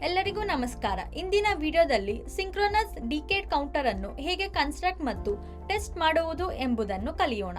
ಎಲ್ಲರಿಗೂ ನಮಸ್ಕಾರ. ಇಂದಿನ ವಿಡಿಯೋದಲ್ಲಿ ಸಿಂಕ್ರೋನಸ್ ಡಿಕೇಡ್ ಕೌಂಟರ್ ಅನ್ನು ಹೇಗೆ ಕನ್ಸ್ಟ್ರಕ್ಟ್ ಮತ್ತು ಟೆಸ್ಟ್ ಮಾಡುವುದು ಎಂಬುದನ್ನು ಕಲಿಯೋಣ.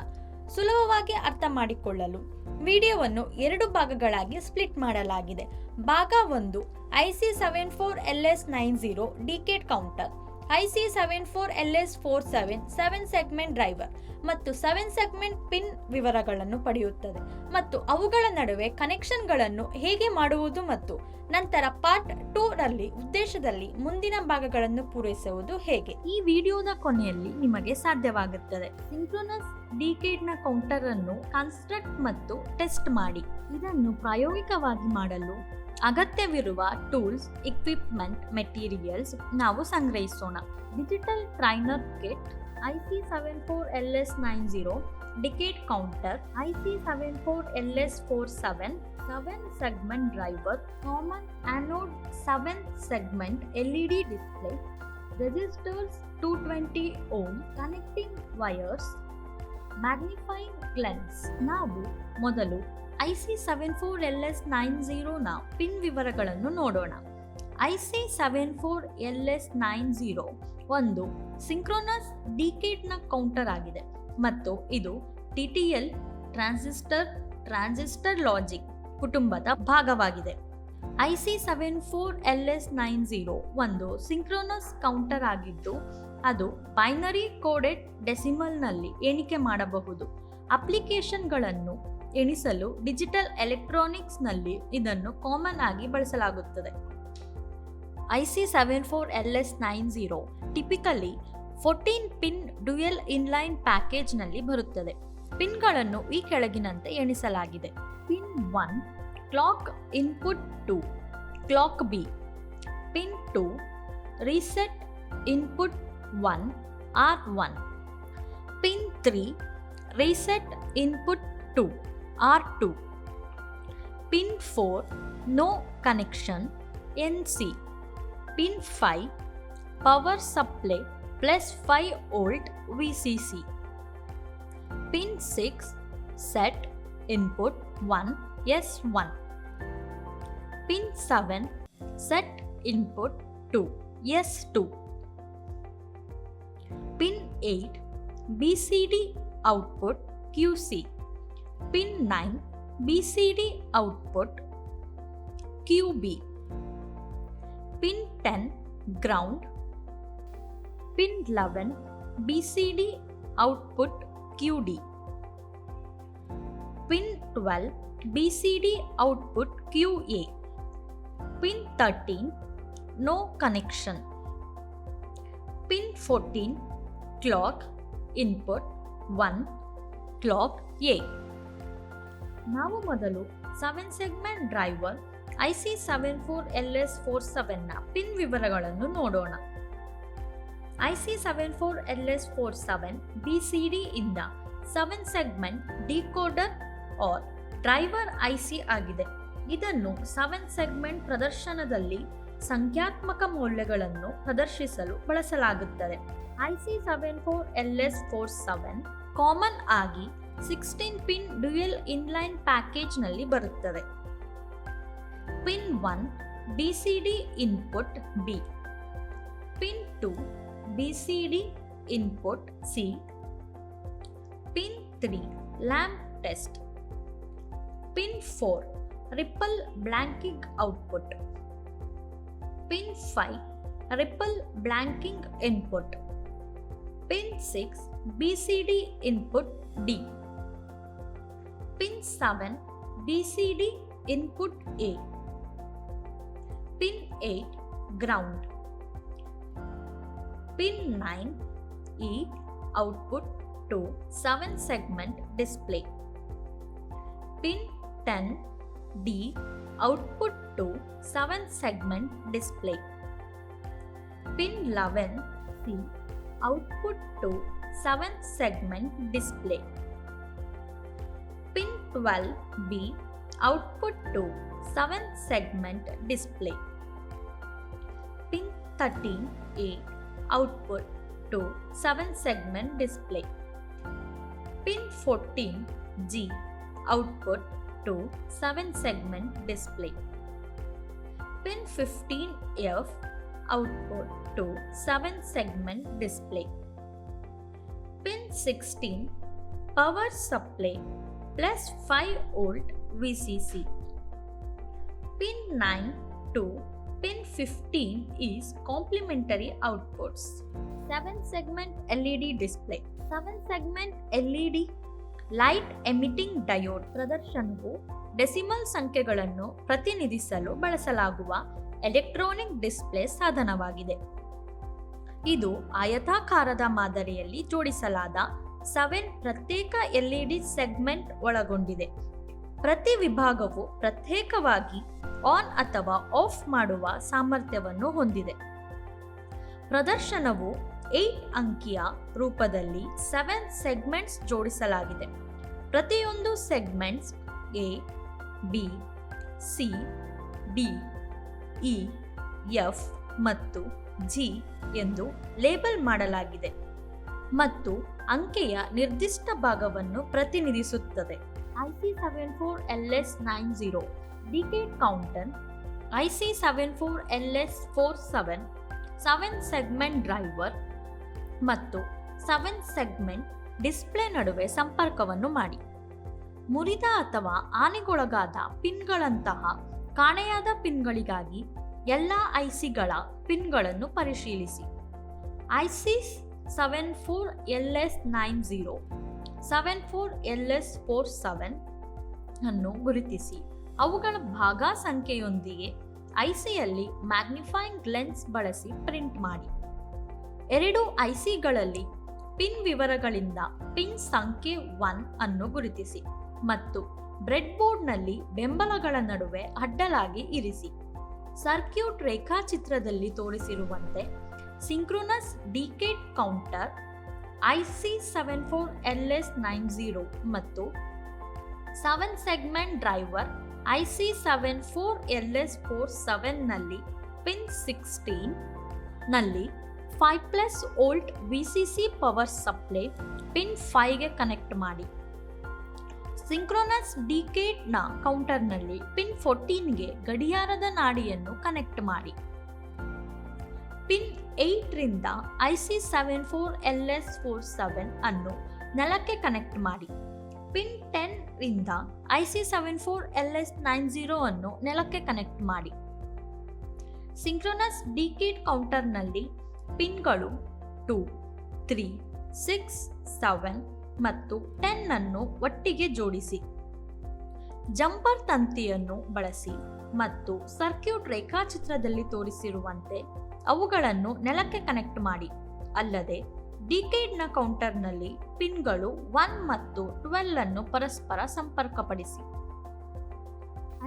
ಸುಲಭವಾಗಿ ಅರ್ಥ ಮಾಡಿಕೊಳ್ಳಲು ವಿಡಿಯೋವನ್ನು 2 ಭಾಗಗಳಾಗಿ ಸ್ಪ್ಲಿಟ್ ಮಾಡಲಾಗಿದೆ. ಭಾಗ 1 IC74LS90 decade counter, IC74LS47 7 segment driver ಮತ್ತು 7 ಸೆಗ್ಮೆಂಟ್ ಪಿನ್ ವಿವರಗಳನ್ನು ಪಡೆಯುತ್ತದೆ ಮತ್ತು ಅವುಗಳ ನಡುವೆ ಕನೆಕ್ಷನ್ಗಳನ್ನು ಹೇಗೆ ಮಾಡುವುದು ಮತ್ತು ನಂತರ ಪಾರ್ಟ್ 2 ರಲ್ಲಿ ಉದ್ದೇಶದಲ್ಲಿ ಮುಂದಿನ ಭಾಗಗಳನ್ನು ಪೂರೈಸುವುದು ಹೇಗೆ. ಈ ವಿಡಿಯೋದ ಕೊನೆಯಲ್ಲಿ ನಿಮಗೆ ಸಾಧ್ಯವಾಗುತ್ತದೆ ಸಿಂಕ್ರೋನಸ್ ಡಿಕೇಡ್ ನ ಕೌಂಟರ್ ಅನ್ನು ಕನ್ಸ್ಟ್ರಕ್ಟ್ ಮತ್ತು ಟೆಸ್ಟ್ ಮಾಡಿ. ಇದನ್ನು ಪ್ರಾಯೋಗಿಕವಾಗಿ ಮಾಡಲು ಅಗತ್ಯವಿರುವ ಟೂಲ್ಸ್, ಇಕ್ವಿಪ್ಮೆಂಟ್, ಮೆಟೀರಿಯಲ್ಸ್ ನಾವು ಸಂಗ್ರಹಿಸೋಣ. Digital trainer kit, IC74LS90 decade counter, IC74LS47 7 segment driver, common anode 7 segment LED display, resistors 220 ohm, connecting wires, magnifying lens. ನಾವು ಮೊದಲು IC74LS90 ನ ಪಿನ್ ವಿವರಗಳನ್ನು ನೋಡೋಣ. IC74LS90 ಒಂದು ಸಿಂಕ್ರೋನಸ್ ಡಿಕೇಡ್ ನ ಕೌಂಟರ್ ಆಗಿದೆ ಮತ್ತು ಇದು TTL ಟ್ರಾನ್ಸಿಸ್ಟರ್ ಲಾಜಿಕ್ ಕುಟುಂಬದ ಭಾಗವಾಗಿದೆ. IC74LS90 ಒಂದು ಸಿಂಕ್ರೋನಸ್ ಕೌಂಟರ್ ಆಗಿದ್ದು ಅದು ಬೈನರಿ ಕೋಡೆಡ್ ಡೆಸಿಮಲ್ನಲ್ಲಿ ಎಣಿಕೆ ಮಾಡಬಹುದು. ಅಪ್ಲಿಕೇಶನ್ಗಳನ್ನು ಎಣಿಸಲು ಡಿಜಿಟಲ್ ಎಲೆಕ್ಟ್ರಾನಿಕ್ಸ್ನಲ್ಲಿ ಇದನ್ನು ಕಾಮನ್ ಆಗಿ ಬಳಸಲಾಗುತ್ತದೆ. IC74LS90 typically 14 pin dual inline ಪ್ಯಾಕೇಜ್ನಲ್ಲಿ ಬರುತ್ತದೆ. ಪಿನ್ಗಳನ್ನು ಈ ಕೆಳಗಿನಂತೆ ಎಣಿಸಲಾಗಿದೆ. Pin 1 clock input to clock B. Pin 2 reset input 1 R1. Pin 3 reset input 2 R2. Pin 4 no connection NC. Pin 5 power supply +5 volt VCC. Pin 6 set input 1 S1. Pin 7 set input 2 S2. Pin 8 BCD output QC. Pin 9 BCD output QB. Pin 10 ground. Pin 11 BCD output QD. Pin 12 BCD output QA. Pin 13 no connection. Pin 14 clock input 1 clock A. ನಾವು ಮೊದಲು 7 segment driver IC74LS47 ನ pin ವಿವರಗಳನ್ನು ನೋಡೋಣ. IC74LS47 BCD ಇಂದ 7 segment decoder or driver IC ಆಗಿದೆ. ಇದನ್ನು 7 segment ಪ್ರದರ್ಶನದಲ್ಲಿ ಸಂಖ್ಯಾತ್ಮಕ ಮೌಲ್ಯಗಳನ್ನು ಪ್ರದರ್ಶಿಸಲು ಬಳಸಲಾಗುತ್ತದೆ. IC74LS47 ಕಾಮನ್ ಆಗಿ 16 ಪಿನ್ ಡ್ಯುಯಲ್ ಇನ್ಲೈನ್ ಪ್ಯಾಕೇಜ್ನಲ್ಲಿ ಬರುತ್ತದೆ. Pin 1 BCD input B. Pin 2 BCD input C. Pin 3 lamp test. Pin 4 ripple blanking output. Pin 5 ripple blanking input. Pin 6 BCD input D. Pin 7 BCD input A. Pin 8 ground. Pin 9 E output to 7 segment display. Pin 10 D output to 7 segment display. Pin 11 C output to 7 segment display. Pin 12 B output to 7 segment display. Pin 13 A output to 7 segment display. Pin 14 G output to 7 segment display. Pin 15F output to 7-segment display. Pin 16 power supply plus 5 volt VCC. Pin 9 to pin 15 is complementary outputs. 7-segment LED display. 7-segment LED light emitting diode ಪ್ರದರ್ಶನವು decimal ಸಂಖ್ಯೆಗಳನ್ನು ಪ್ರತಿನಿಧಿಸಲು ಬಳಸಲಾಗುವ electronic display ಸಾಧನವಾಗಿದೆ. ಇದು ಆಯತಾಕಾರದ ಮಾದರಿಯಲ್ಲಿ ಜೋಡಿಸಲಾದ 7 ಪ್ರತ್ಯೇಕ LED ಸೆಗ್ಮೆಂಟ್ ಒಳಗೊಂಡಿದೆ. ಪ್ರತಿ ವಿಭಾಗವು ಪ್ರತ್ಯೇಕವಾಗಿ ಆನ್ ಅಥವಾ ಆಫ್ ಮಾಡುವ ಸಾಮರ್ಥ್ಯವನ್ನು ಹೊಂದಿದೆ. ಪ್ರದರ್ಶನವು 8 ಅಂಕಿಯ ರೂಪದಲ್ಲಿ 7 ಸೆಗ್ಮೆಂಟ್ಸ್ ಜೋಡಿಸಲಾಗಿದೆ. ಪ್ರತಿಯೊಂದು segments A, B, C, D, E, F ಮತ್ತು G ಎಂದು ಲೇಬಲ್ ಮಾಡಲಾಗಿದೆ ಮತ್ತು ಅಂಕೆಯ ನಿರ್ದಿಷ್ಟ ಭಾಗವನ್ನು ಪ್ರತಿನಿಧಿಸುತ್ತದೆ. IC74LS90 decade counter, IC74LS47 7-ಸೆಗ್ಮೆಂಟ್ driver ಮತ್ತು 7-ಸೆಗ್ಮೆಂಟ್ ಡಿಸ್ಪ್ಲೇ ನಡುವೆ ಸಂಪರ್ಕವನ್ನು ಮಾಡಿ. ಮುರಿದ ಅಥವಾ ಹಾನಿಗೊಳಗಾದ ಪಿನ್ಗಳಂತಹ ಕಾಣೆಯಾದ ಪಿನ್ಗಳಿಗಾಗಿ ಎಲ್ಲ ಐಸಿಗಳ ಪಿನ್ಗಳನ್ನು ಪರಿಶೀಲಿಸಿ. IC74LS90 74LS47 ಅನ್ನು ಗುರುತಿಸಿ ಅವುಗಳ ಭಾಗ ಸಂಖ್ಯೆಯೊಂದಿಗೆ ಐಸಿಯಲ್ಲಿ ಮ್ಯಾಗ್ನಿಫೈಯಿಂಗ್ ಲೆನ್ಸ್ ಬಳಸಿ ಪ್ರಿಂಟ್ ಮಾಡಿ. 2 ಐಸಿಗಳಲ್ಲಿ ಪಿನ್ ವಿವರಗಳಿಂದ ಪಿನ್ ಸಂಖ್ಯೆ 1 ಅನ್ನು ಗುರುತಿಸಿ ಮತ್ತು ಬ್ರೆಡ್ಬೋರ್ಡ್ನಲ್ಲಿ ಬೆಂಬಲಗಳ ನಡುವೆ ಅಡ್ಡಲಾಗಿ ಇರಿಸಿ. ಸರ್ಕ್ಯೂಟ್ ರೇಖಾಚಿತ್ರದಲ್ಲಿ ತೋರಿಸಿರುವಂತೆ ಸಿಂಕ್ರೊನಸ್ ಡಿಕೇಡ್ ಕೌಂಟರ್ IC74LS90 ಮತ್ತು 7-ಸೆಗ್ಮೆಂಟ್ ಡ್ರೈವರ್ IC74LS47 ನಲ್ಲಿ ಪಿನ್ 16 ನಲ್ಲಿ 5+ volt VCC power supply pin 5ಗೆ ಕನೆಕ್ಟ್ ಮಾಡಿ. ಸಿಂಕ್ರೊನಸ್ ಡಿಕೇಡ್ನ ಕೌಂಟರ್ನಲ್ಲಿ ಪಿನ್ 14ಗೆ ಗಡಿಯಾರದ ನಾಡಿಯನ್ನು ಕನೆಕ್ಟ್ ಮಾಡಿ. ಪಿನ್ 8 ರಿಂದ IC74LS47 ಅನ್ನು ನೆಲಕ್ಕೆ ಕನೆಕ್ಟ್ ಮಾಡಿ. ಪಿನ್ 10 ರಿಂದ IC74LS90 ಅನ್ನು ನೆಲಕ್ಕೆ ಕನೆಕ್ಟ್ ಮಾಡಿ. ಸಿಂಕ್ರೊನಸ್ ಡಿಕೇಡ್ ಕೌಂಟರ್ನಲ್ಲಿ ಪಿನ್ಗಳು 2, 3, 6, 7 ಮತ್ತು 10 ಅನ್ನು ಒಟ್ಟಿಗೆ ಜೋಡಿಸಿ. ಜಂಪರ್ ತಂತಿಯನ್ನು ಬಳಸಿ ಮತ್ತು ಸರ್ಕ್ಯೂಟ್ ರೇಖಾಚಿತ್ರದಲ್ಲಿ ತೋರಿಸಿರುವಂತೆ ಅವುಗಳನ್ನು ನೆಲಕ್ಕೆ ಕನೆಕ್ಟ್ ಮಾಡಿ. ಅಲ್ಲದೆ ಡಿಕೇಡ್ನ ಕೌಂಟರ್ನಲ್ಲಿ ಪಿನ್ಗಳು 1 ಮತ್ತು 12 ಅನ್ನು ಪರಸ್ಪರ ಸಂಪರ್ಕಪಡಿಸಿ.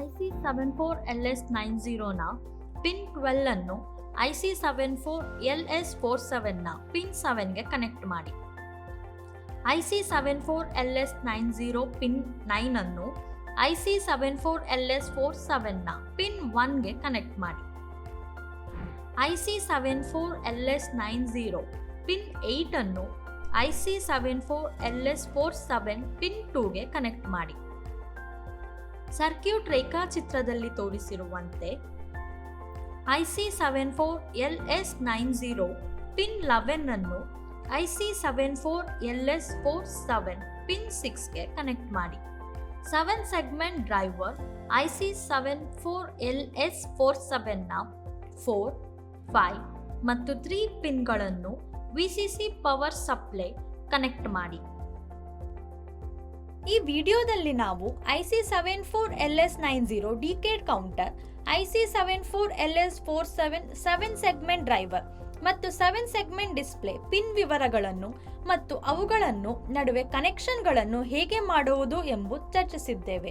IC74LS90ನ ಪಿನ್ 12 ಅನ್ನು IC74LS47ನ ಪಿನ್ 7ಗೆ ಕನೆಕ್ಟ್ ಮಾಡಿ. IC74LS90 ಪಿನ್ 9 ಅನ್ನು IC74LS47ನ ಪಿನ್ 1ಗೆ ಕನೆಕ್ಟ್ ಮಾಡಿ. IC74LS90 ಪಿನ್ 8 ಅನ್ನು IC74LS47 ಪಿನ್ 2ಗೆ ಕನೆಕ್ಟ್ ಮಾಡಿ. ಸರ್ಕ್ಯೂಟ್ ರೇಖಾಚಿತ್ರದಲ್ಲಿ ತೋರಿಸಿರುವಂತೆ IC74LS90 ಪಿನ್ 11 ಅನ್ನು IC74LS47 ಪಿನ್ 6ಗೆ ಕನೆಕ್ಟ್ ಮಾಡಿ. 7-ಸೆಗ್ಮೆಂಟ್ ಡ್ರೈವರ್ IC74LS47ನ 4, 5 ಮತ್ತು 3 ಪಿನ್ಗಳನ್ನು VCC ಪವರ್ ಸಪ್ಲೈ ಕನೆಕ್ಟ್ ಮಾಡಿ. ಈ ವಿಡಿಯೋದಲ್ಲಿ ನಾವು IC74LS90 decade counter, IC74LS47 7-ಸೆಗ್ಮೆಂಟ್ driver ಮತ್ತು 7-ಸೆಗ್ಮೆಂಟ್ ಡಿಸ್ಪ್ಲೇ ಪಿನ್ ವಿವರಗಳನ್ನು ಮತ್ತು ಅವುಗಳನ್ನು ನಡುವೆ ಕನೆಕ್ಷನ್ಗಳನ್ನು ಹೇಗೆ ಮಾಡುವುದು ಎಂಬುದು ಚರ್ಚಿಸಿದ್ದೇವೆ.